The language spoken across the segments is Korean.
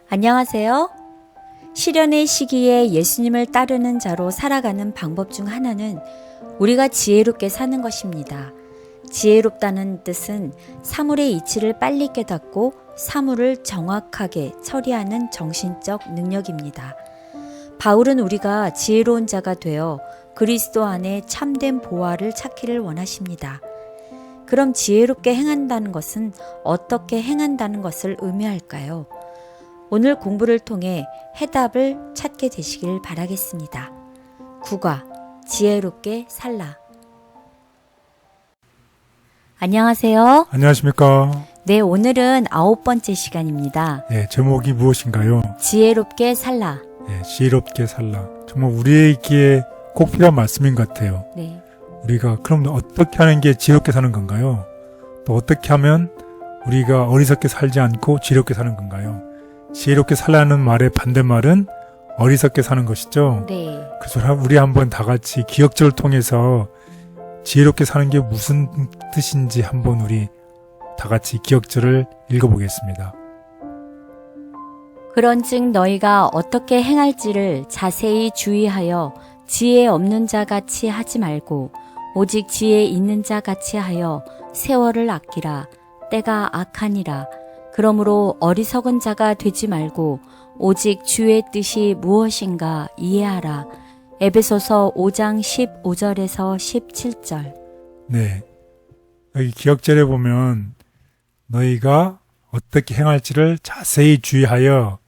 안녕하세요. 시련의 시기에 예수님을 따르는 자로 살아가는 방법 중 하나는 우리가 지혜롭게 사는 것입니다. 지혜롭다는 뜻은 사물의 이치를 빨리 깨닫고 사물을 정확하게 처리하는 정신적 능력입니다. 바울은 우리가 지혜로운 자가 되어 그리스도 안에 참된 보화를 찾기를 원하십니다. 그럼 지혜롭게 행한다는 것은 어떻게 행한다는 것을 의미할까요? 오늘 공부를 통해 해답을 찾게 되시길 바라겠습니다. 국어, 지혜롭게 살라. 안녕하세요. 안녕하십니까. 네, 오늘은 9번째 시간입니다. 제목이 무엇인가요? 지혜롭게 살라. 지혜롭게 살라. 정말 우리에게 꼭 필요한 말씀인 것 같아요. 네. 우리가 그럼 어떻게 하는 게 지혜롭게 사는 건가요? 또 어떻게 하면 우리가 어리석게 살지 않고 지혜롭게 사는 건가요? 지혜롭게 살라는 말의 반대말은 어리석게 사는 것이죠. 네. 그래서 우리 한번 다 같이 기억절을 통해서 지혜롭게 사는 게 무슨 뜻인지 한번 우리 다 같이 기억절을 읽어보겠습니다. 그런즉 너희가 어떻게 행할지를 자세히 주의하여 지혜 없는 자 같이 하지 말고 오직 지혜 있는 자 같이 하여 세월을 아끼라. 때가 악하니라. 그러므로 어리석은 자가 되지 말고 오직 주의 뜻이 무엇인가 이해하라. 에베소서 5장 15절에서 17절. 네. 여기 기억절에 보면 너희가 어떻게 행할지를 자세히 주의하여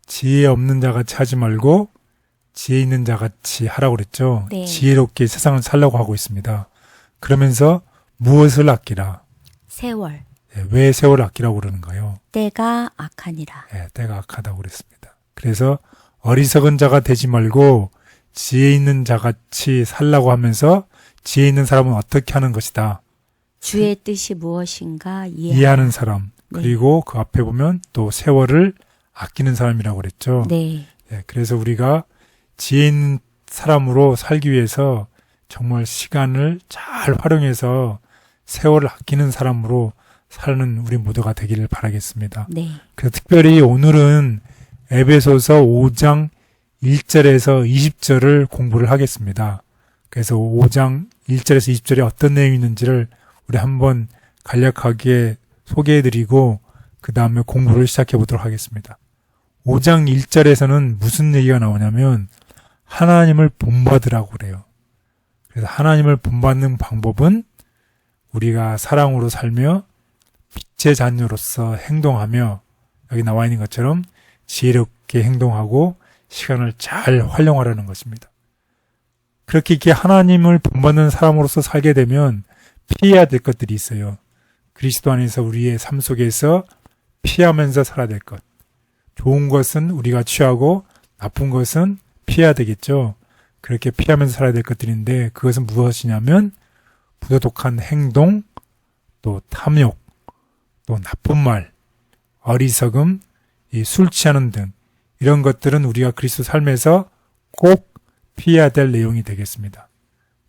지혜 없는 자같이 하지 말고 지혜 있는 자같이 하라고 그랬죠. 네. 지혜롭게 세상을 살려고 하고 있습니다. 그러면서 무엇을 아끼라? 세월. 왜 세월을 아끼라고 그러는가요? 때가 악하니라. 때가 악하다고 그랬습니다. 그래서 어리석은 자가 되지 말고 지혜 있는 자같이 살라고 하면서 지혜 있는 사람은 어떻게 하는 것이다. 주의 뜻이 무엇인가 이해하는 사람. 네. 그리고 그 앞에 보면 또 세월을 아끼는 사람이라고 그랬죠. 네. 그래서 우리가 지혜 있는 사람으로 살기 위해서 정말 시간을 잘 활용해서 세월을 아끼는 사람으로 사는 우리 모두가 되기를 바라겠습니다. 네. 그래서 특별히 오늘은 에베소서 5장 1절에서 20절을 공부를 하겠습니다. 그래서 5장 1절에서 20절에 어떤 내용이 있는지를 우리 한번 간략하게 소개해드리고 그 다음에 공부를 시작해 보도록 하겠습니다. 5장 1절에서는 무슨 얘기가 나오냐면 하나님을 본받으라고 그래요. 그래서 하나님을 본받는 방법은 우리가 사랑으로 살며 빛의 자녀로서 행동하며 여기 나와 있는 것처럼 지혜롭게 행동하고 시간을 잘 활용하라는 것입니다. 그렇게 이렇게 하나님을 본받는 사람으로서 살게 되면 피해야 될 것들이 있어요. 그리스도 안에서 우리의 삶 속에서 피하면서 살아야 될 것. 좋은 것은 우리가 취하고 나쁜 것은 피해야 되겠죠. 그렇게 피하면서 살아야 될 것들인데 그것은 무엇이냐면 부도덕한 행동, 또 탐욕, 또 나쁜 말, 어리석음, 술 취하는 등 이런 것들은 우리가 그리스도 삶에서 꼭 피해야 될 내용이 되겠습니다.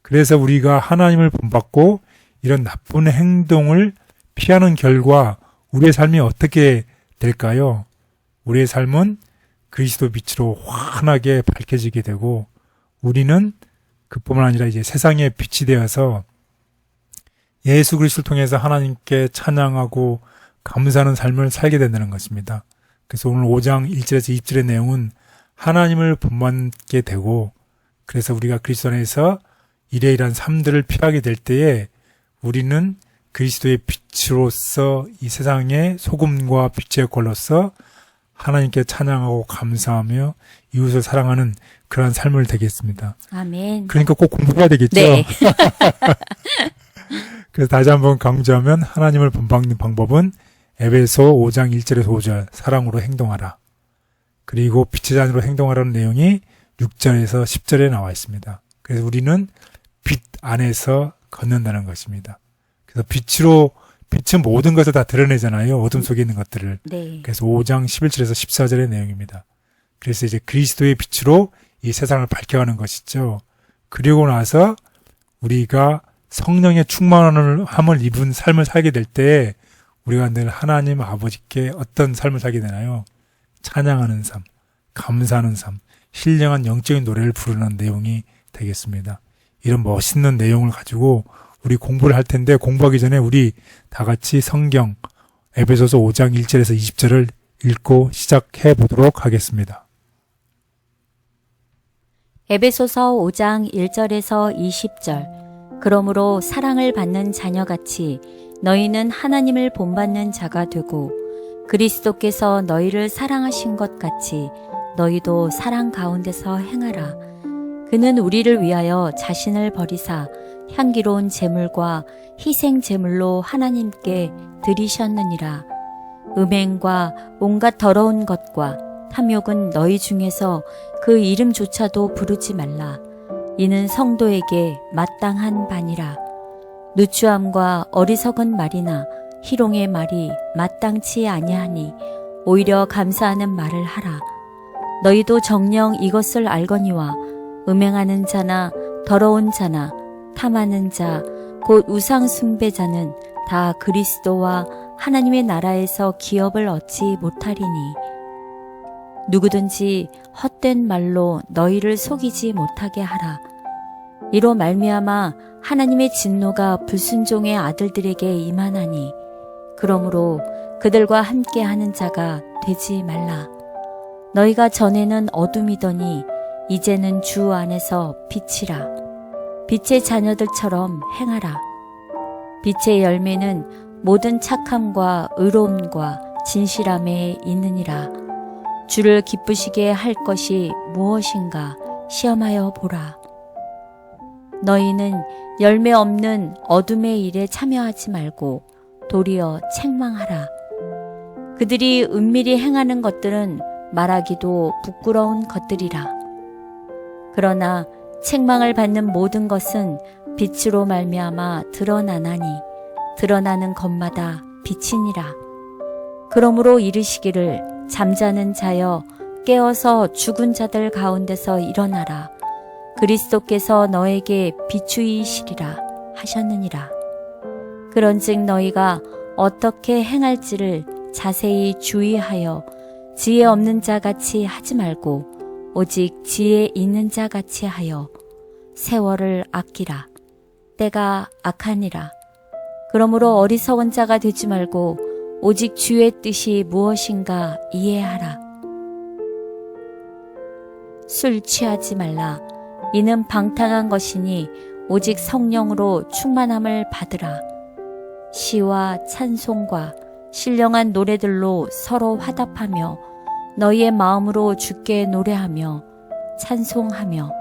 그래서 우리가 하나님을 본받고 이런 나쁜 행동을 피하는 결과 우리의 삶이 어떻게 될까요? 우리의 삶은 그리스도 빛으로 환하게 밝혀지게 되고 우리는 그뿐만 아니라 이제 세상의 빛이 되어서 예수 그리스도를 통해서 하나님께 찬양하고 감사하는 삶을 살게 된다는 것입니다. 그래서 오늘 5장 1절에서 2절의 내용은 하나님을 본받게 되고 그래서 우리가 그리스도 안에서 이러이러한 삶들을 피하게 될 때에 우리는 그리스도의 빛으로서 이 세상의 소금과 빛의 역할로서 하나님께 찬양하고 감사하며 이웃을 사랑하는 그러한 삶을 되겠습니다. 아멘. 그러니까 꼭 공부해야 되겠죠? 네. 그래서 다시 한번 강조하면 하나님을 본받는 방법은 에베소 5장 1절에서 5절 사랑으로 행동하라. 그리고 빛의 자녀로 행동하라는 내용이 6절에서 10절에 나와 있습니다. 그래서 우리는 빛 안에서 걷는다는 것입니다. 그래서 빛은 모든 것을 다 드러내잖아요. 어둠 속에 있는 것들을. 네. 그래서 5장 11절에서 14절의 내용입니다. 그래서 이제 그리스도의 빛으로 이 세상을 밝혀가는 것이죠. 그리고 나서 우리가 성령의 충만함을 입은 삶을 살게 될 때 우리가 늘 하나님 아버지께 어떤 삶을 살게 되나요? 찬양하는 삶, 감사하는 삶, 신령한 영적인 노래를 부르는 내용이 되겠습니다. 이런 멋있는 내용을 가지고 우리 공부를 할 텐데 공부하기 전에 우리 다 같이 성경 에베소서 5장 1절에서 20절을 읽고 시작해 보도록 하겠습니다. 에베소서 5장 1절에서 20절. 그러므로 사랑을 받는 자녀같이 너희는 하나님을 본받는 자가 되고 그리스도께서 너희를 사랑하신 것 같이 너희도 사랑 가운데서 행하라. 그는 우리를 위하여 자신을 버리사 향기로운 제물과 희생 제물로 하나님께 드리셨느니라. 음행과 온갖 더러운 것과 탐욕은 너희 중에서 그 이름조차도 부르지 말라. 이는 성도에게 마땅한 바니라. 누추함과 어리석은 말이나 희롱의 말이 마땅치 아니하니 오히려 감사하는 말을 하라. 너희도 정녕 이것을 알거니와 음행하는 자나 더러운 자나 탐하는 자 곧 우상 숭배자는 다 그리스도와 하나님의 나라에서 기업을 얻지 못하리니 누구든지 헛된 말로 너희를 속이지 못하게 하라. 이로 말미암아 하나님의 진노가 불순종의 아들들에게 임하나니 그러므로 그들과 함께 하는 자가 되지 말라. 너희가 전에는 어둠이더니 이제는 주 안에서 빛이라. 빛의 자녀들처럼 행하라. 빛의 열매는 모든 착함과 의로움과 진실함에 있느니라. 주를 기쁘시게 할 것이 무엇인가 시험하여 보라. 너희는 열매 없는 어둠의 일에 참여하지 말고 도리어 책망하라. 그들이 은밀히 행하는 것들은 말하기도 부끄러운 것들이라. 그러나 책망을 받는 모든 것은 빛으로 말미암아 드러나나니 드러나는 것마다 빛이니라. 그러므로 이르시기를 잠자는 자여 깨어서 죽은 자들 가운데서 일어나라. 그리스도께서 너에게 비추이시리라 하셨느니라. 그런즉 너희가 어떻게 행할지를 자세히 주의하여 지혜 없는 자같이 하지 말고 오직 지혜 있는 자같이 하여 세월을 아끼라. 때가 악하니라. 그러므로 어리석은 자가 되지 말고 오직 주의 뜻이 무엇인가 이해하라. 술 취하지 말라. 이는 방탕한 것이니 오직 성령으로 충만함을 받으라. 시와 찬송과 신령한 노래들로 서로 화답하며 너희의 마음으로 주께 노래하며 찬송하며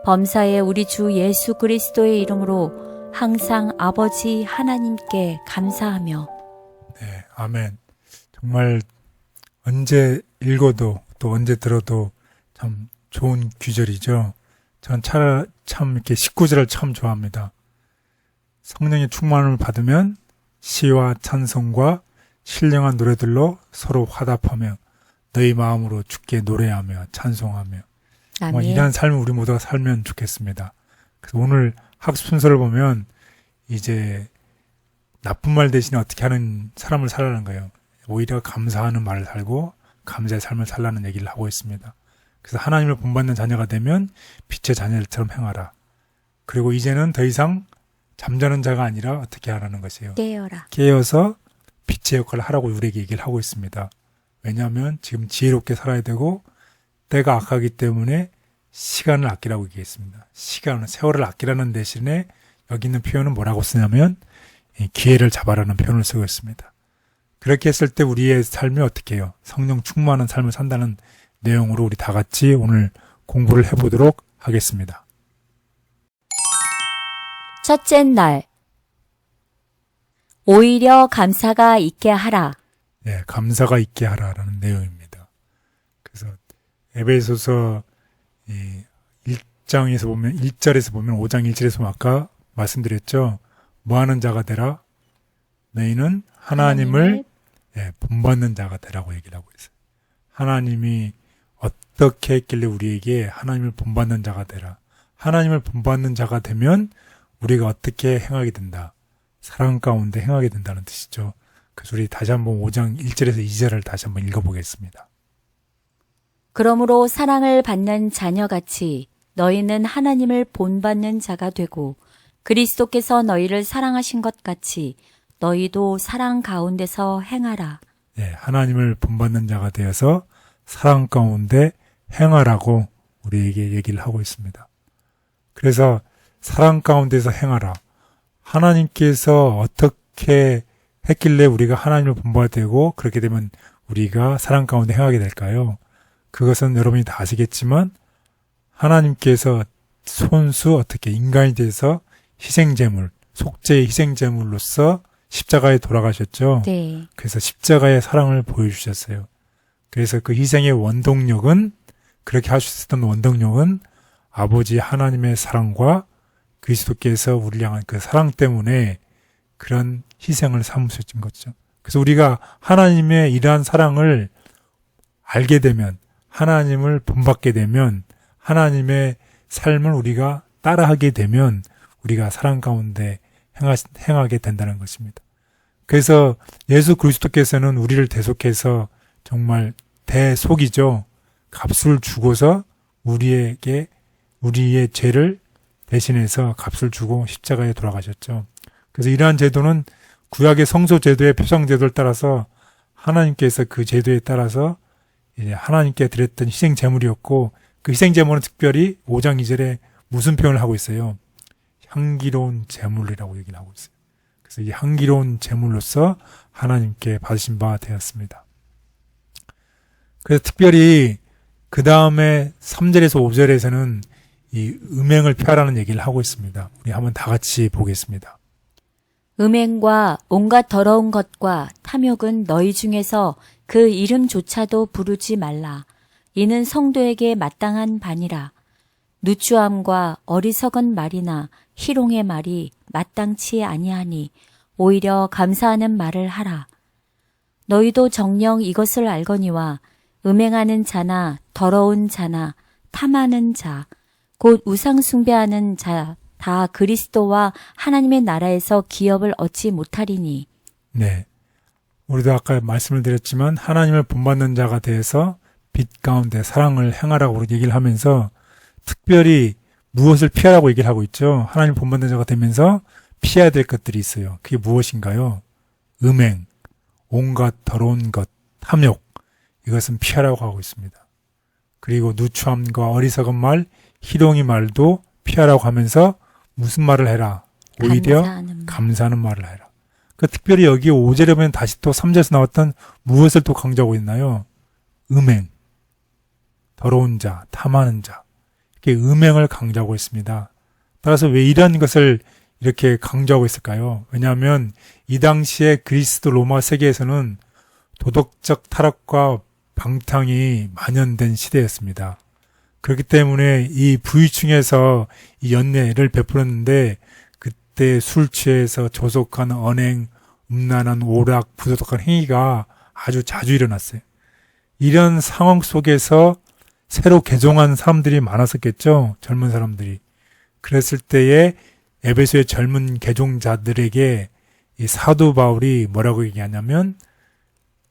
범사에 우리 주 예수 그리스도의 이름으로 항상 아버지 하나님께 감사하며. 네, 아멘. 정말 언제 읽어도 또 언제 들어도 참 좋은 규절이죠. 전 참 이렇게 19절을 참 좋아합니다. 성령의 충만함을 받으면 시와 찬송과 신령한 노래들로 서로 화답하며 너희 마음으로 주께 노래하며 찬송하며. 정말 이러한 삶을 우리 모두가 살면 좋겠습니다. 그래서 오늘 학습 순서를 보면 이제 나쁜 말 대신에 어떻게 하는 사람을 살라는 거예요. 오히려 감사하는 말을 살고 감사의 삶을 살라는 얘기를 하고 있습니다. 그래서 하나님을 본받는 자녀가 되면 빛의 자녀들처럼 행하라. 그리고 이제는 더 이상 잠자는 자가 아니라 어떻게 하라는 것이에요. 깨어라. 깨어서 빛의 역할을 하라고 우리에게 얘기를 하고 있습니다. 왜냐하면 지금 지혜롭게 살아야 되고 때가 악하기 때문에 시간을 아끼라고 얘기했습니다. 세월을 아끼라는 대신에 여기 있는 표현은 뭐라고 쓰냐면 기회를 잡아라는 표현을 쓰고 있습니다. 그렇게 했을 때 우리의 삶이 어떻게 해요? 성령 충만한 삶을 산다는 내용으로 우리 다 같이 오늘 공부를 해보도록 하겠습니다. 첫째 날, 오히려 감사가 있게 하라. 네, 감사가 있게 하라라는 내용입니다. 그래서 에베소서 1장에서 보면 1절에서 보면 5장 1절에서 보면 아까 말씀드렸죠. 뭐하는 자가 되라? 너희는 하나님을 본받는 자가 되라고 얘기를 하고 있어요. 하나님이 어떻게 했길래 우리에게 하나님을 본받는 자가 되라. 하나님을 본받는 자가 되면 우리가 어떻게 행하게 된다. 사랑 가운데 행하게 된다는 뜻이죠. 그래서 우리 다시 한번 5장 1절에서 2절을 다시 한번 읽어보겠습니다. 그러므로 사랑을 받는 자녀같이 너희는 하나님을 본받는 자가 되고 그리스도께서 너희를 사랑하신 것 같이 너희도 사랑 가운데서 행하라. 네, 하나님을 본받는 자가 되어서 사랑 가운데 행하라고 우리에게 얘기를 하고 있습니다. 그래서 사랑 가운데서 행하라. 하나님께서 어떻게 했길래 우리가 하나님을 본받아야 되고 그렇게 되면 우리가 사랑 가운데 행하게 될까요? 그것은 여러분이 다 아시겠지만 하나님께서 손수 어떻게 인간이 돼서 희생제물, 속죄의 희생제물로서 십자가에 돌아가셨죠. 네. 그래서 십자가의 사랑을 보여주셨어요. 그래서 그 희생의 원동력은 그렇게 할 수 있었던 원동력은 아버지 하나님의 사랑과 그리스도께서 우리를 향한 그 사랑 때문에 그런 희생을 삼으셨던 거죠. 그래서 우리가 하나님의 이러한 사랑을 알게 되면 하나님을 본받게 되면 하나님의 삶을 우리가 따라하게 되면 우리가 사랑 가운데 행하게 된다는 것입니다. 그래서 예수 그리스도께서는 우리를 대속해서 정말 대속이죠. 값을 주고서 우리에게 우리의 죄를 대신해서 값을 주고 십자가에 돌아가셨죠. 그래서 이러한 제도는 구약의 성소 제도의 표상 제도를 따라서 하나님께서 그 제도에 따라서 이제 하나님께 드렸던 희생 제물이었고 그 희생 제물은 특별히 5장 2절에 무슨 표현을 하고 있어요? 향기로운 제물이라고 얘기를 하고 있어요. 그래서 이 향기로운 제물로서 하나님께 받으신 바 되었습니다. 그래서 특별히 그 다음에 3절에서 5절에서는 이 음행을 피하라는 얘기를 하고 있습니다. 우리 한번 다 같이 보겠습니다. 음행과 온갖 더러운 것과 탐욕은 너희 중에서 그 이름조차도 부르지 말라. 이는 성도에게 마땅한 반이라. 누추함과 어리석은 말이나 희롱의 말이 마땅치 아니하니 오히려 감사하는 말을 하라. 너희도 정녕 이것을 알거니와 음행하는 자나 더러운 자나 탐하는 자, 곧 우상 숭배하는 자, 다 그리스도와 하나님의 나라에서 기업을 얻지 못하리니. 네. 우리도 아까 말씀을 드렸지만 하나님을 본받는 자가 되어서 빛 가운데 사랑을 행하라고 얘기를 하면서 특별히 무엇을 피하라고 얘기를 하고 있죠. 하나님 본받는 자가 되면서 피해야 될 것들이 있어요. 그게 무엇인가요? 음행, 온갖 더러운 것, 탐욕, 이것은 피하라고 하고 있습니다. 그리고 누추함과 어리석은 말, 희롱의 말도 피하라고 하면서 무슨 말을 해라? 오히려 감사하는 말을 해라. 그 특별히 여기 5절에 보면 다시 또 3절에서 나왔던 무엇을 또 강조하고 있나요? 음행, 더러운 자, 탐하는 자. 이렇게 음행을 강조하고 있습니다. 따라서 왜 이런 것을 이렇게 강조하고 있을까요? 왜냐하면 이 당시에 그리스도 로마 세계에서는 도덕적 타락과 방탕이 만연된 시대였습니다. 그렇기 때문에 이 부유층에서 이 연례를 베풀었는데 그때 술 취해서 조속한 언행, 음란한 오락, 부도덕한 행위가 아주 자주 일어났어요. 이런 상황 속에서 새로 개종한 사람들이 많았었겠죠. 젊은 사람들이. 그랬을 때에 에베소의 젊은 개종자들에게 이 사도 바울이 뭐라고 얘기하냐면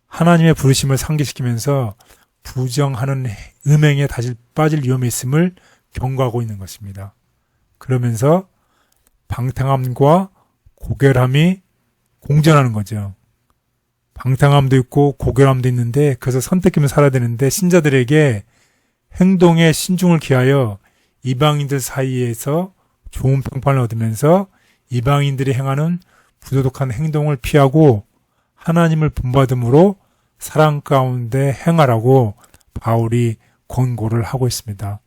하나님의 부르심을 상기시키면서 부정하는 음행에 다시 빠질 위험이 있음을 경고하고 있는 것입니다. 그러면서 방탕함과 고결함이 공존하는 거죠. 방탕함도 있고 고결함도 있는데 그래서 선택하며 살아야 되는데 신자들에게 행동에 신중을 기하여 이방인들 사이에서 좋은 평판을 얻으면서 이방인들이 행하는 부도덕한 행동을 피하고 하나님을 본받음으로 사랑 가운데 행하라고 바울이 권고를 하고 있습니다.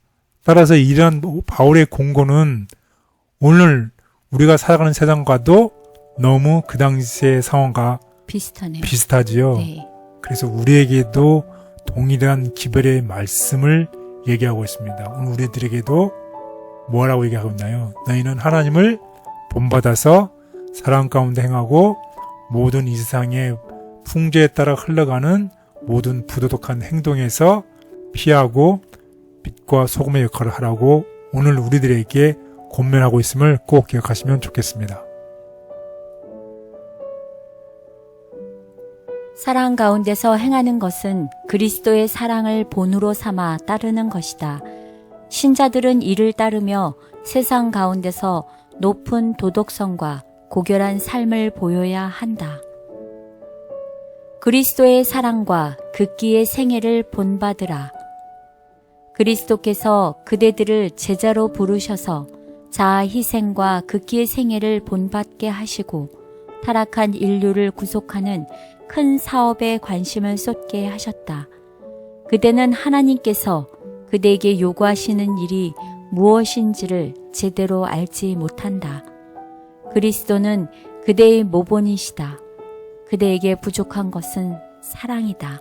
따라서 이러한 바울의 권고는 오늘 우리가 살아가는 세상과도 너무 그 당시의 상황과 비슷하네요. 비슷하지요. 네. 그래서 우리에게도 동일한 기별의 말씀을 얘기하고 있습니다. 오늘 우리들에게도 뭐라고 얘기하고 있나요? 너희는 하나님을 본받아서 사랑 가운데 행하고 모든 이 세상의 풍조에 따라 흘러가는 모든 부도덕한 행동에서 피하고 빛과 소금의 역할을 하라고 오늘 우리들에게 권면하고 있음을 꼭 기억하시면 좋겠습니다. 사랑 가운데서 행하는 것은 그리스도의 사랑을 본으로 삼아 따르는 것이다. 신자들은 이를 따르며 세상 가운데서 높은 도덕성과 고결한 삶을 보여야 한다. 그리스도의 사랑과 극기의 생애를 본받으라. 그리스도께서 그대들을 제자로 부르셔서 자아 희생과 극기의 생애를 본받게 하시고 타락한 인류를 구속하는 큰 사업에 관심을 쏟게 하셨다. 그대는 하나님께서 그대에게 요구하시는 일이 무엇인지를 제대로 알지 못한다. 그리스도는 그대의 모본이시다. 그대에게 부족한 것은 사랑이다.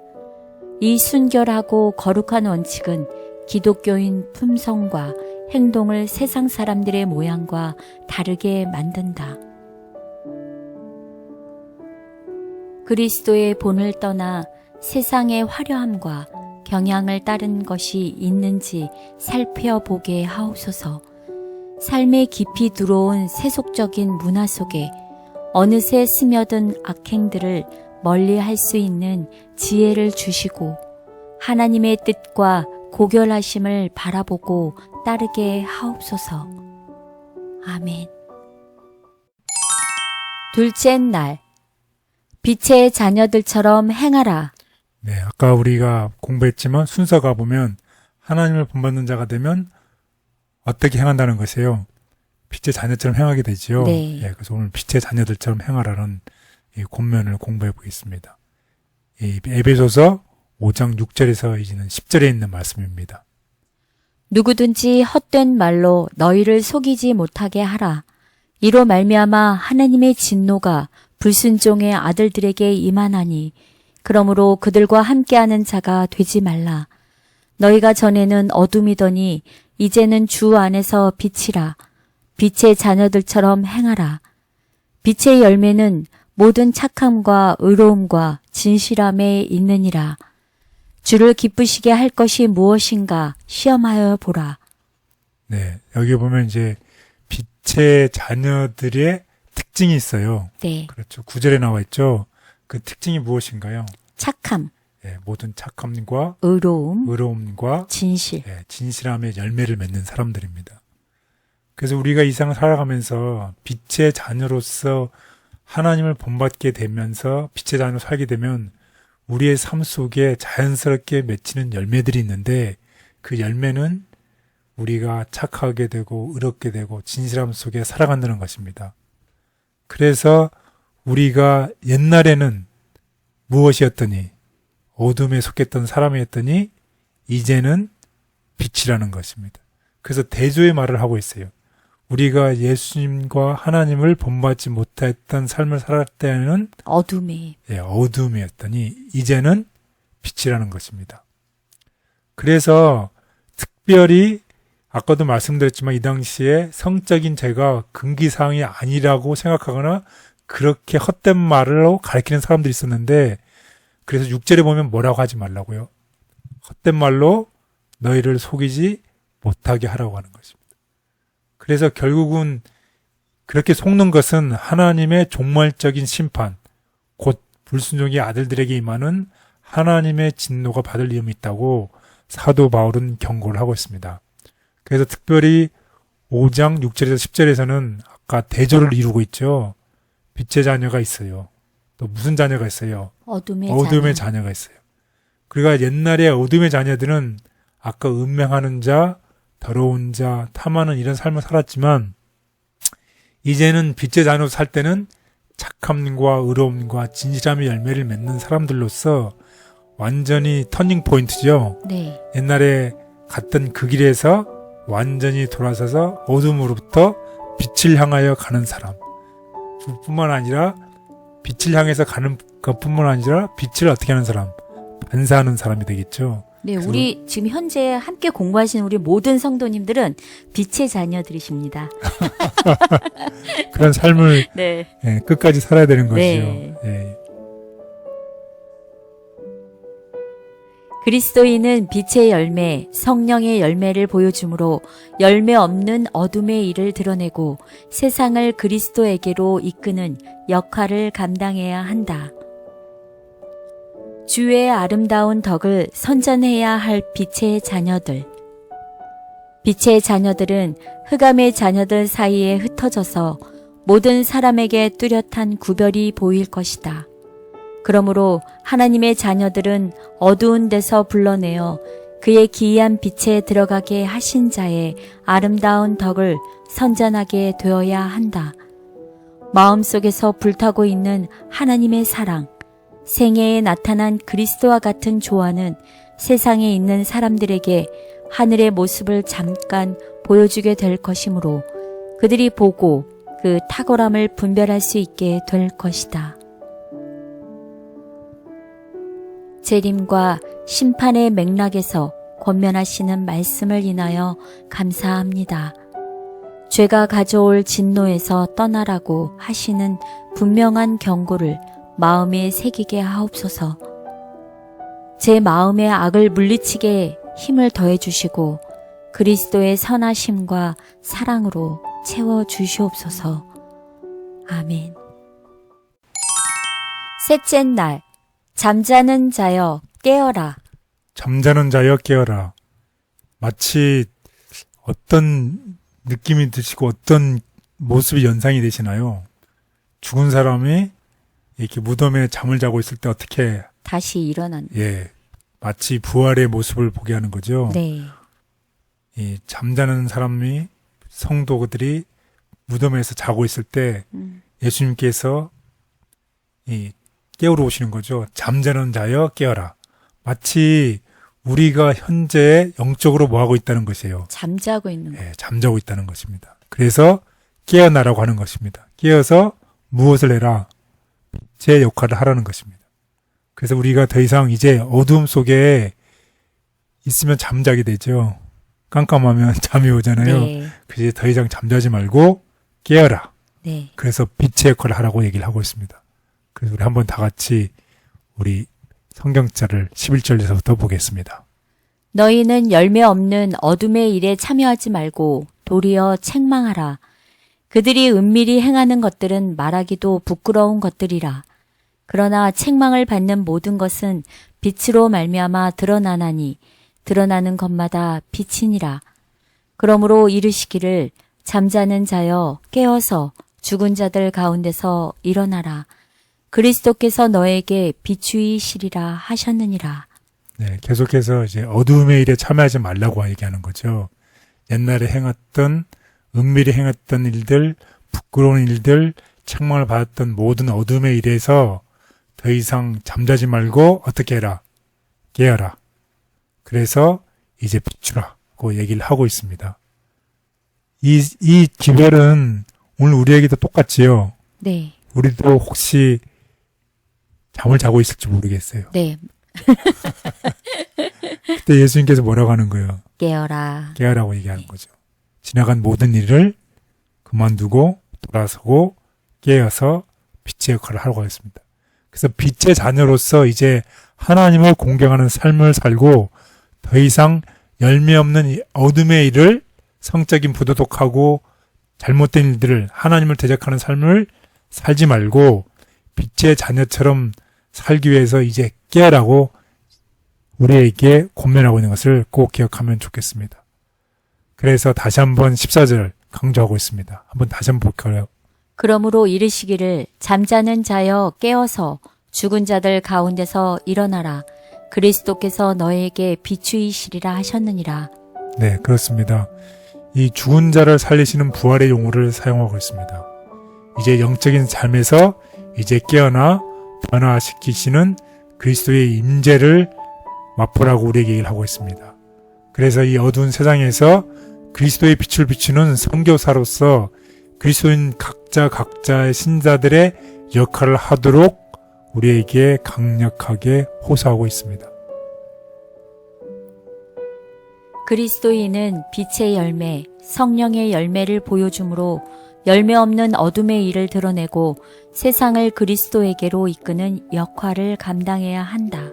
이 순결하고 거룩한 원칙은 기독교인 품성과 행동을 세상 사람들의 모양과 다르게 만든다. 그리스도의 본을 떠나 세상의 화려함과 경향을 따른 것이 있는지 살펴보게 하옵소서. 삶에 깊이 들어온 세속적인 문화 속에 어느새 스며든 악행들을 멀리할 수 있는 지혜를 주시고 하나님의 뜻과 고결하심을 바라보고 따르게 하옵소서. 아멘. 둘째 날, 빛의 자녀들처럼 행하라. 네, 아까 우리가 공부했지만 순서가 보면 하나님을 본받는 자가 되면 어떻게 행한다는 것이에요. 빛의 자녀처럼 행하게 되지요. 네. 예, 그래서 오늘 빛의 자녀들처럼 행하라는 이 본면을 공부해 보겠습니다. 이 에베소서 5장 6절에서 이제는 10절에 있는 말씀입니다. 누구든지 헛된 말로 너희를 속이지 못하게 하라. 이로 말미암아 하나님의 진노가 불순종의 아들들에게 임하나니 그러므로 그들과 함께하는 자가 되지 말라. 너희가 전에는 어둠이더니 이제는 주 안에서 빛이라. 빛의 자녀들처럼 행하라. 빛의 열매는 모든 착함과 의로움과 진실함에 있느니라. 주를 기쁘시게 할 것이 무엇인가 시험하여 보라. 네, 여기 보면 이제 빛의 자녀들의 특징이 있어요. 네. 그렇죠. 9절에 나와 있죠. 그 특징이 무엇인가요? 착함, 예, 모든 착함과 의로움과 진실, 예, 진실함의 열매를 맺는 사람들입니다. 그래서 우리가 이 세상을 살아가면서 빛의 자녀로서 하나님을 본받게 되면서 빛의 자녀로 살게 되면 우리의 삶 속에 자연스럽게 맺히는 열매들이 있는데 그 열매는 우리가 착하게 되고 의롭게 되고 진실함 속에 살아간다는 것입니다. 그래서 우리가 옛날에는 무엇이었더니 어둠에 속했던 사람이었더니 이제는 빛이라는 것입니다. 그래서 대조의 말을 하고 있어요. 우리가 예수님과 하나님을 본받지 못했던 삶을 살았을 때는 어둠이었더니 이제는 빛이라는 것입니다. 그래서 특별히 아까도 말씀드렸지만 이 당시에 성적인 죄가 금기사항이 아니라고 생각하거나 그렇게 헛된 말로 가르치는 사람들이 있었는데 그래서 6절에 보면 뭐라고 하지 말라고요? 헛된 말로 너희를 속이지 못하게 하라고 하는 것입니다. 그래서 결국은 그렇게 속는 것은 하나님의 종말적인 심판, 곧 불순종의 아들들에게 임하는 하나님의 진노가 받을 위험이 있다고 사도 바울은 경고를 하고 있습니다. 그래서 특별히 5장 6절에서 10절에서는 아까 대조를 이루고 있죠. 빛의 자녀가 있어요. 또 무슨 자녀가 있어요? 어둠의 자녀가 있어요. 그러니까 옛날에 어둠의 자녀들은 아까 음행하는 자, 더러운 자, 탐하는 이런 삶을 살았지만 이제는 빛의 자녀로 살 때는 착함과 의로움과 진실함의 열매를 맺는 사람들로서 완전히 터닝 포인트죠. 네. 옛날에 갔던 그 길에서 완전히 돌아서서 어둠으로부터 빛을 향하여 가는 사람 뿐만 아니라 빛을 향해서 가는 것뿐만 아니라 빛을 어떻게 하는 사람, 반사하는 사람이 되겠죠. 네, 우리 지금 현재 함께 공부하시는 우리 모든 성도님들은 빛의 자녀들이십니다. 그런 삶을 네. 예, 끝까지 살아야 되는 것이죠. 네. 예. 그리스도인은 빛의 열매, 성령의 열매를 보여주므로 열매 없는 어둠의 일을 드러내고 세상을 그리스도에게로 이끄는 역할을 감당해야 한다. 주의 아름다운 덕을 선전해야 할 빛의 자녀들. 빛의 자녀들은 흑암의 자녀들 사이에 흩어져서 모든 사람에게 뚜렷한 구별이 보일 것이다. 그러므로 하나님의 자녀들은 어두운 데서 불러내어 그의 기이한 빛에 들어가게 하신 자의 아름다운 덕을 선전하게 되어야 한다. 마음속에서 불타고 있는 하나님의 사랑, 생애에 나타난 그리스도와 같은 조화는 세상에 있는 사람들에게 하늘의 모습을 잠깐 보여주게 될 것이므로 그들이 보고 그 탁월함을 분별할 수 있게 될 것이다. 재림과 심판의 맥락에서 권면하시는 말씀을 인하여 감사합니다. 죄가 가져올 진노에서 떠나라고 하시는 분명한 경고를 마음에 새기게 하옵소서. 제 마음의 악을 물리치게 힘을 더해 주시고 그리스도의 선하심과 사랑으로 채워 주시옵소서. 아멘. 셋째 날, 잠자는 자여 깨어라. 잠자는 자여 깨어라. 마치 어떤 느낌이 드시고 어떤 모습이 연상이 되시나요? 죽은 사람이 이렇게 무덤에 잠을 자고 있을 때 어떻게 다시 일어난. 예, 마치 부활의 모습을 보게 하는 거죠. 네. 이 잠자는 사람이 성도들이 무덤에서 자고 있을 때 예수님께서 이 깨우러 오시는 거죠. 잠자는 자여 깨어라. 마치 우리가 현재 영적으로 뭐 하고 있다는 것이에요. 잠자고 있는 거. 예, 잠자고 있다는 것입니다. 그래서 깨어나라고 하는 것입니다. 깨어서 무엇을 해라? 제 역할을 하라는 것입니다. 그래서 우리가 더 이상 이제 어두움 속에 있으면 잠자게 되죠. 깜깜하면 잠이 오잖아요. 네. 그래서 더 이상 잠자지 말고 깨어라. 네. 그래서 빛의 역할을 하라고 얘기를 하고 있습니다. 그래서 우리 한번 다 같이 우리 성경자를 11절에서부터 보겠습니다. 너희는 열매 없는 어둠의 일에 참여하지 말고 도리어 책망하라. 그들이 은밀히 행하는 것들은 말하기도 부끄러운 것들이라. 그러나 책망을 받는 모든 것은 빛으로 말미암아 드러나나니 드러나는 것마다 빛이니라. 그러므로 이르시기를 잠자는 자여 깨어서 죽은 자들 가운데서 일어나라. 그리스도께서 너에게 비추이시리라 하셨느니라. 네, 계속해서 이제 어두움의 일에 참여하지 말라고 얘기하는 거죠. 옛날에 행했던 은밀히 행했던 일들, 부끄러운 일들, 책망을 받았던 모든 어둠의 일에서 더 이상 잠자지 말고 어떻게 해라? 깨어라. 그래서 이제 비추라고 얘기를 하고 있습니다. 이 기별은 오늘 우리에게도 똑같지요. 네. 우리도 혹시 잠을 자고 있을지 모르겠어요. 네. 그때 예수님께서 뭐라고 하는 거예요? 깨어라. 깨어라고 얘기하는 거죠. 지나간 모든 일을 그만두고 돌아서고 깨어서 빛의 역할을 하라고 했습니다. 그래서 빛의 자녀로서 이제 하나님을 공경하는 삶을 살고 더 이상 열매 없는 이 어둠의 일을 성적인 부도덕하고 잘못된 일들을 하나님을 대적하는 삶을 살지 말고 빛의 자녀처럼 살기 위해서 이제 깨라고 우리에게 권면하고 있는 것을 꼭 기억하면 좋겠습니다. 그래서 다시 한번 14절 강조하고 있습니다. 한번 다시 한번 볼까요? 그러므로 이르시기를 잠자는 자여 깨어서 죽은 자들 가운데서 일어나라. 그리스도께서 너에게 비추이시리라 하셨느니라. 네, 그렇습니다. 이 죽은 자를 살리시는 부활의 용어를 사용하고 있습니다. 이제 영적인 삶에서 이제 깨어나 변화시키시는 그리스도의 임재를 맛보라고 우리에게 얘기를 하고 있습니다. 그래서 이 어두운 세상에서 그리스도의 빛을 비추는 선교사로서 그리스도인 각자의 신자들의 역할을 하도록 우리에게 강력하게 호소하고 있습니다. 그리스도인은 빛의 열매, 성령의 열매를 보여주므로 열매 없는 어둠의 일을 드러내고 세상을 그리스도에게로 이끄는 역할을 감당해야 한다.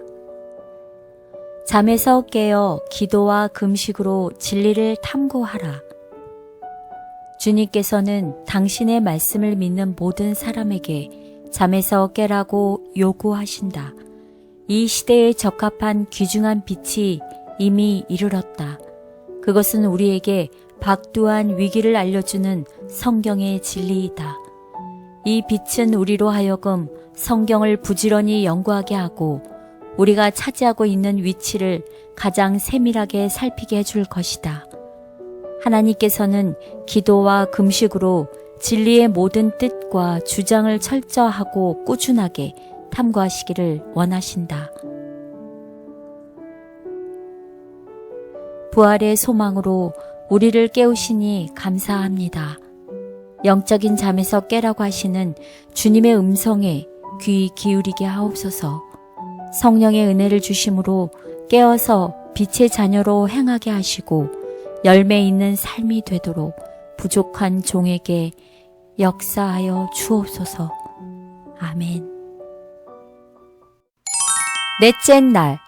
잠에서 깨어 기도와 금식으로 진리를 탐구하라. 주님께서는 당신의 말씀을 믿는 모든 사람에게 잠에서 깨라고 요구하신다. 이 시대에 적합한 귀중한 빛이 이미 이르렀다. 그것은 우리에게 박두한 위기를 알려주는 성경의 진리이다. 이 빛은 우리로 하여금 성경을 부지런히 연구하게 하고 우리가 차지하고 있는 위치를 가장 세밀하게 살피게 해줄 것이다. 하나님께서는 기도와 금식으로 진리의 모든 뜻과 주장을 철저하고 꾸준하게 탐구하시기를 원하신다. 부활의 소망으로 우리를 깨우시니 감사합니다. 영적인 잠에서 깨라고 하시는 주님의 음성에 귀 기울이게 하옵소서. 성령의 은혜를 주심으로 깨어서 빛의 자녀로 행하게 하시고 열매 있는 삶이 되도록 부족한 종에게 역사하여 주옵소서. 아멘. 넷째 날,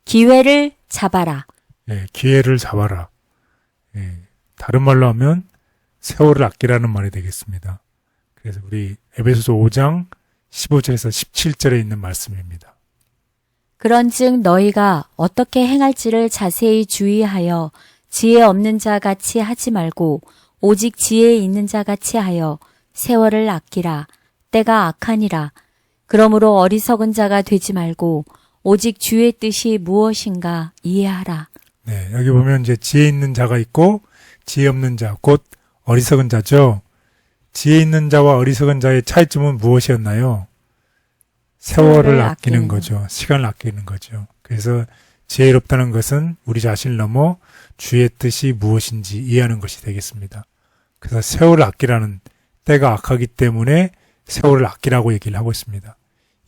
기회를 잡아라. 예, 기회를 잡아라. 예, 다른 말로 하면 세월을 아끼라는 말이 되겠습니다. 그래서 우리 에베소서 5장 15절에서 17절에 있는 말씀입니다. 그런즉 너희가 어떻게 행할지를 자세히 주의하여 지혜 없는 자 같이 하지 말고 오직 지혜 있는 자 같이 하여 세월을 아끼라. 때가 악하니라. 그러므로 어리석은 자가 되지 말고 오직 주의 뜻이 무엇인가 이해하라. 네, 여기 보면 이제 지혜 있는 자가 있고 지혜 없는 자, 곧 어리석은 자죠. 지혜 있는 자와 어리석은 자의 차이점은 무엇이었나요? 세월을 아끼는 거죠. 시간을 아끼는 거죠. 그래서 지혜롭다는 것은 우리 자신을 넘어 주의 뜻이 무엇인지 이해하는 것이 되겠습니다. 그래서 세월을 아끼라는, 때가 악하기 때문에 세월을 아끼라고 얘기를 하고 있습니다.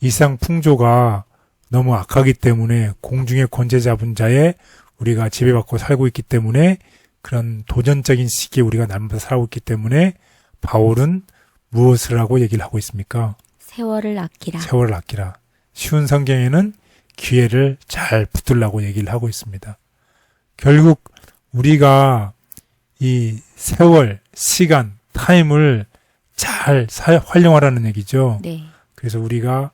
이 세상 풍조가 너무 악하기 때문에 공중의 권세 잡은 자에 우리가 지배받고 살고 있기 때문에 그런 도전적인 시기에 우리가 날마다 살고 있기 때문에 바울은 무엇을 하고 얘기를 하고 있습니까? 세월을 아끼라. 세월을 아끼라. 쉬운 성경에는 기회를 잘 붙들라고 얘기를 하고 있습니다. 결국 우리가 이 세월, 시간, 타임을 잘 활용하라는 얘기죠. 네. 그래서 우리가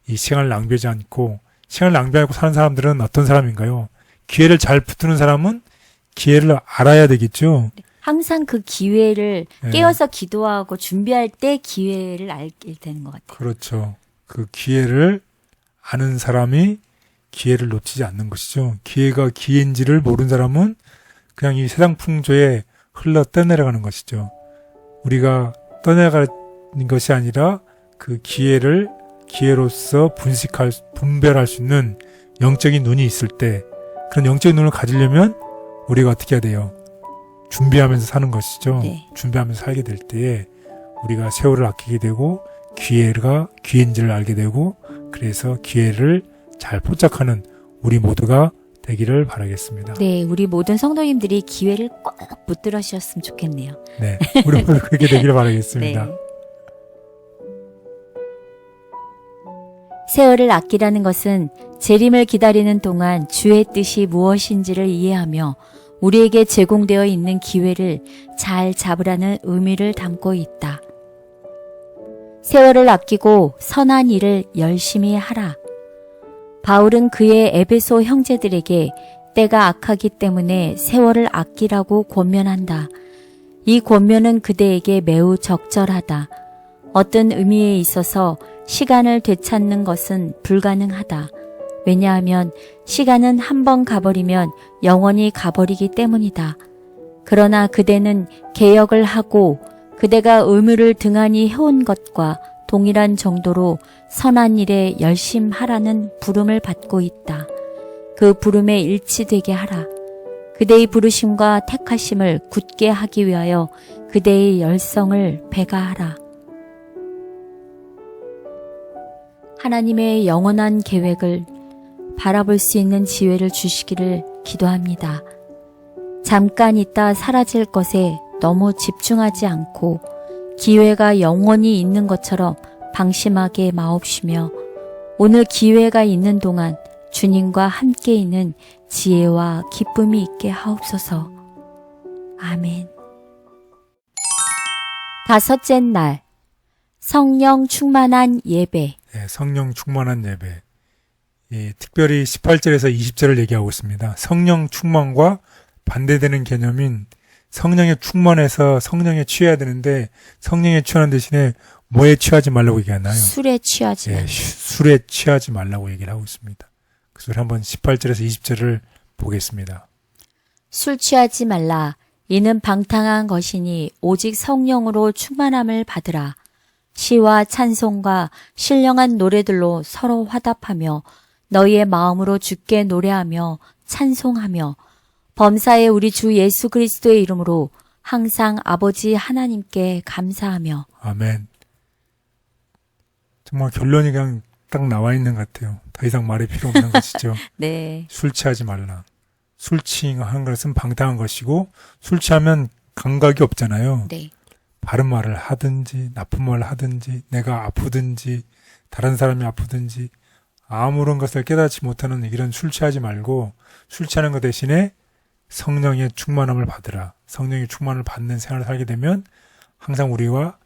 이 시간을 낭비하지 않고, 시간을 낭비하고 사는 사람들은 어떤 사람인가요? 기회를 잘 붙드는 사람은 기회를 알아야 되겠죠. 항상 그 기회를 네. 깨어서 기도하고 준비할 때 기회를 알게 되는 것 같아요. 그렇죠. 그 기회를 아는 사람이 기회를 놓치지 않는 것이죠. 기회가 기회인지를 모르는 사람은 그냥 이 세상 풍조에 흘러 떠내려가는 것이죠. 우리가 떠내려가는 것이 아니라 그 기회를 기회로서 분별할 수 있는 영적인 눈이 있을 때, 그런 영적인 눈을 가지려면 우리가 어떻게 해야 돼요? 준비하면서 사는 것이죠. 네. 준비하면서 살게 될 때에 우리가 세월을 아끼게 되고 기회가 기회인지를 알게 되고, 그래서 기회를 잘 포착하는 우리 모두가 되기를 바라겠습니다. 네, 우리 모든 성도님들이 기회를 꼭 붙들으셨으면 좋겠네요. 네, 우리 모두 그렇게 되기를 바라겠습니다. 네. 세월을 아끼라는 것은 재림을 기다리는 동안 주의 뜻이 무엇인지를 이해하며 우리에게 제공되어 있는 기회를 잘 잡으라는 의미를 담고 있다. 세월을 아끼고 선한 일을 열심히 하라. 바울은 그의 에베소 형제들에게 때가 악하기 때문에 세월을 아끼라고 권면한다. 이 권면은 그대에게 매우 적절하다. 어떤 의미에 있어서 시간을 되찾는 것은 불가능하다. 왜냐하면 시간은 한 번 가버리면 영원히 가버리기 때문이다. 그러나 그대는 개혁을 하고 그대가 의무를 등한히 해온 것과 동일한 정도로 선한 일에 열심하라는 부름을 받고 있다. 그 부름에 일치되게 하라. 그대의 부르심과 택하심을 굳게 하기 위하여 그대의 열성을 배가하라. 하나님의 영원한 계획을 바라볼 수 있는 지혜를 주시기를 기도합니다. 잠깐 있다 사라질 것에 너무 집중하지 않고 기회가 영원히 있는 것처럼 방심하게 마옵시며 오늘 기회가 있는 동안 주님과 함께 있는 지혜와 기쁨이 있게 하옵소서. 아멘. 다섯째 날, 성령 충만한 예배. 네, 성령 충만한 예배. 예, 특별히 18절에서 20절을 얘기하고 있습니다. 성령 충만과 반대되는 개념인 성령에 충만해서 성령에 취해야 되는데 성령에 취하는 대신에 뭐에 취하지 말라고 얘기하나요? 술에 취하지 예, 말라. 술에 취하지 말라고 얘기를 하고 있습니다. 그래서 우리 한번 18절에서 20절을 보겠습니다. 술 취하지 말라. 이는 방탕한 것이니 오직 성령으로 충만함을 받으라. 시와 찬송과 신령한 노래들로 서로 화답하며 너희의 마음으로 주께 노래하며 찬송하며 범사에 우리 주 예수 그리스도의 이름으로 항상 아버지 하나님께 감사하며. 아멘. 정말 결론이 그냥 딱 나와 있는 것 같아요. 더 이상 말이 필요 없는 것이죠. 네. 술 취하지 말라. 술 취한 것은 방탕한 것이고 술 취하면 감각이 없잖아요. 네. 바른 말을 하든지 나쁜 말을 하든지 내가 아프든지 다른 사람이 아프든지 아무런 것을 깨닫지 못하는 이런 술 취하지 말고 술 취하는 것 대신에 성령의 충만함을 받으라. 성령의 충만을 받는 생활을 살게 되면 항상 우리와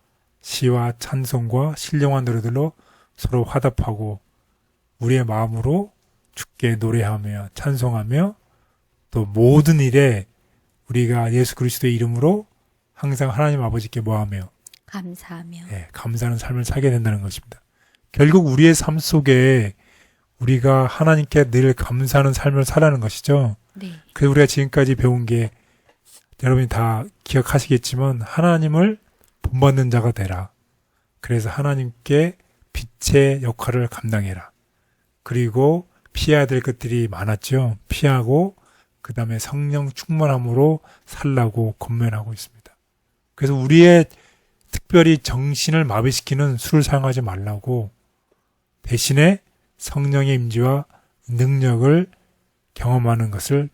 시와 찬송과 신령한 노래들로 서로 화답하고 우리의 마음으로 주께 노래하며 찬송하며 또 모든 일에 우리가 예수 그리스도의 이름으로 항상 하나님 아버지께 뭐하며 감사하며. 예, 감사하는 삶을 살게 된다는 것입니다. 결국 우리의 삶 속에 우리가 하나님께 늘 감사하는 삶을 살아가는 것이죠. 네. 그래서 우리가 지금까지 배운 게 여러분이 다 기억하시겠지만 하나님을 본받는 자가 되라. 그래서 하나님께 빛의 역할을 감당해라. 그리고 피해야 될 것들이 많았죠. 피하고 그 다음에 성령 충만함으로 살라고 권면하고 있습니다. 그래서 우리의 특별히 정신을 마비시키는 술을 사용하지 말라고 대신에 성령의 임재와 능력을 경험하는 것을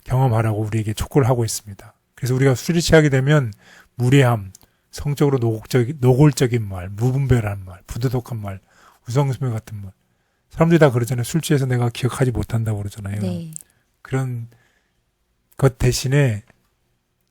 경험하라고 우리에게 촉구를 하고 있습니다. 그래서 우리가 술이 취하게 되면 무례함, 성적으로 노골적인 말, 무분별한 말, 부도덕한 말, 우성스며 같은 말. 사람들이 다 그러잖아요. 술 취해서 내가 기억하지 못한다고 그러잖아요. 네. 그런 것 대신에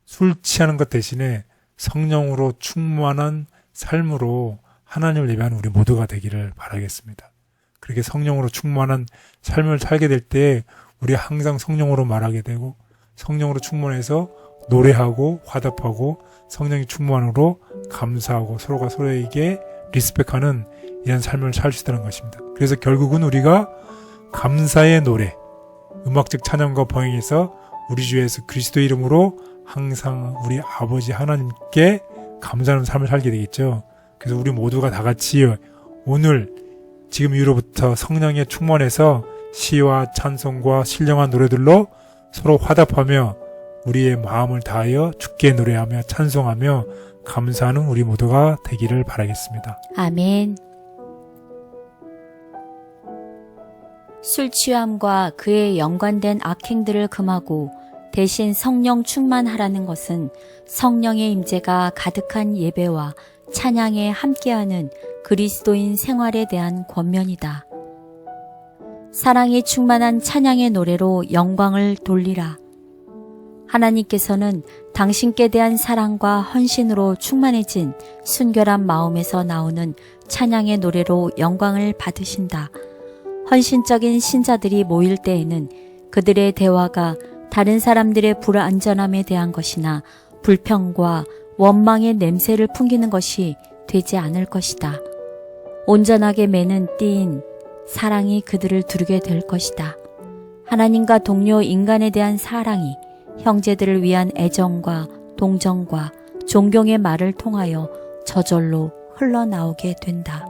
술 취하는 것 대신에 성령으로 충만한 삶으로 하나님을 예배하는 우리 모두가 되기를 바라겠습니다. 그렇게 성령으로 충만한 삶을 살게 될 때 우리 항상 성령으로 말하게 되고 성령으로 충만해서 노래하고 화답하고 성령이 충만으로 감사하고 서로가 서로에게 리스펙하는 이런 삶을 살 수 있다는 것입니다. 그래서 결국은 우리가 감사의 노래, 음악적 찬양과 봉행해서 우리 주 예수 그리스도 이름으로 항상 우리 아버지 하나님께 감사하는 삶을 살게 되겠죠. 그래서 우리 모두가 다 같이 오늘 지금 이후로부터 성령에 충만해서 시와 찬송과 신령한 노래들로 서로 화답하며 우리의 마음을 다하여 주께 노래하며 찬송하며 감사하는 우리 모두가 되기를 바라겠습니다. 아멘. 술 취함과 그에 연관된 악행들을 금하고 대신 성령 충만하라는 것은 성령의 임재가 가득한 예배와 찬양에 함께하는 그리스도인 생활에 대한 권면이다. 사랑이 충만한 찬양의 노래로 영광을 돌리라. 하나님께서는 당신께 대한 사랑과 헌신으로 충만해진 순결한 마음에서 나오는 찬양의 노래로 영광을 받으신다. 헌신적인 신자들이 모일 때에는 그들의 대화가 다른 사람들의 불안전함에 대한 것이나 불평과 원망의 냄새를 풍기는 것이 되지 않을 것이다. 온전하게 매는 띠인 사랑이 그들을 두르게 될 것이다. 하나님과 동료 인간에 대한 사랑이 형제들을 위한 애정과 동정과 존경의 말을 통하여 저절로 흘러나오게 된다.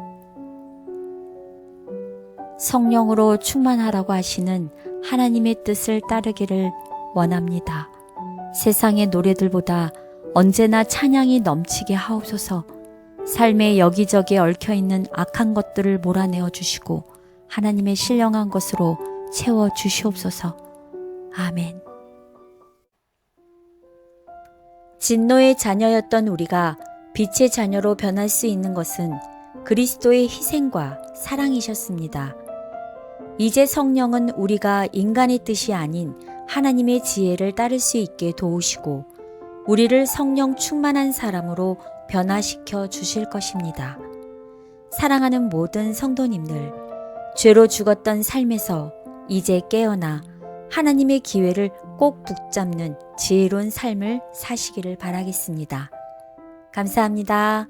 성령으로 충만하라고 하시는 하나님의 뜻을 따르기를 원합니다. 세상의 노래들보다 언제나 찬양이 넘치게 하옵소서. 삶의 여기저기 얽혀있는 악한 것들을 몰아내어 주시고 하나님의 신령한 것으로 채워 주시옵소서. 아멘. 진노의 자녀였던 우리가 빛의 자녀로 변할 수 있는 것은 그리스도의 희생과 사랑이셨습니다. 이제 성령은 우리가 인간의 뜻이 아닌 하나님의 지혜를 따를 수 있게 도우시고 우리를 성령 충만한 사람으로 변화시켜 주실 것입니다. 사랑하는 모든 성도님들, 죄로 죽었던 삶에서 이제 깨어나 하나님의 기회를 꼭 붙잡는 지혜로운 삶을 사시기를 바라겠습니다. 감사합니다.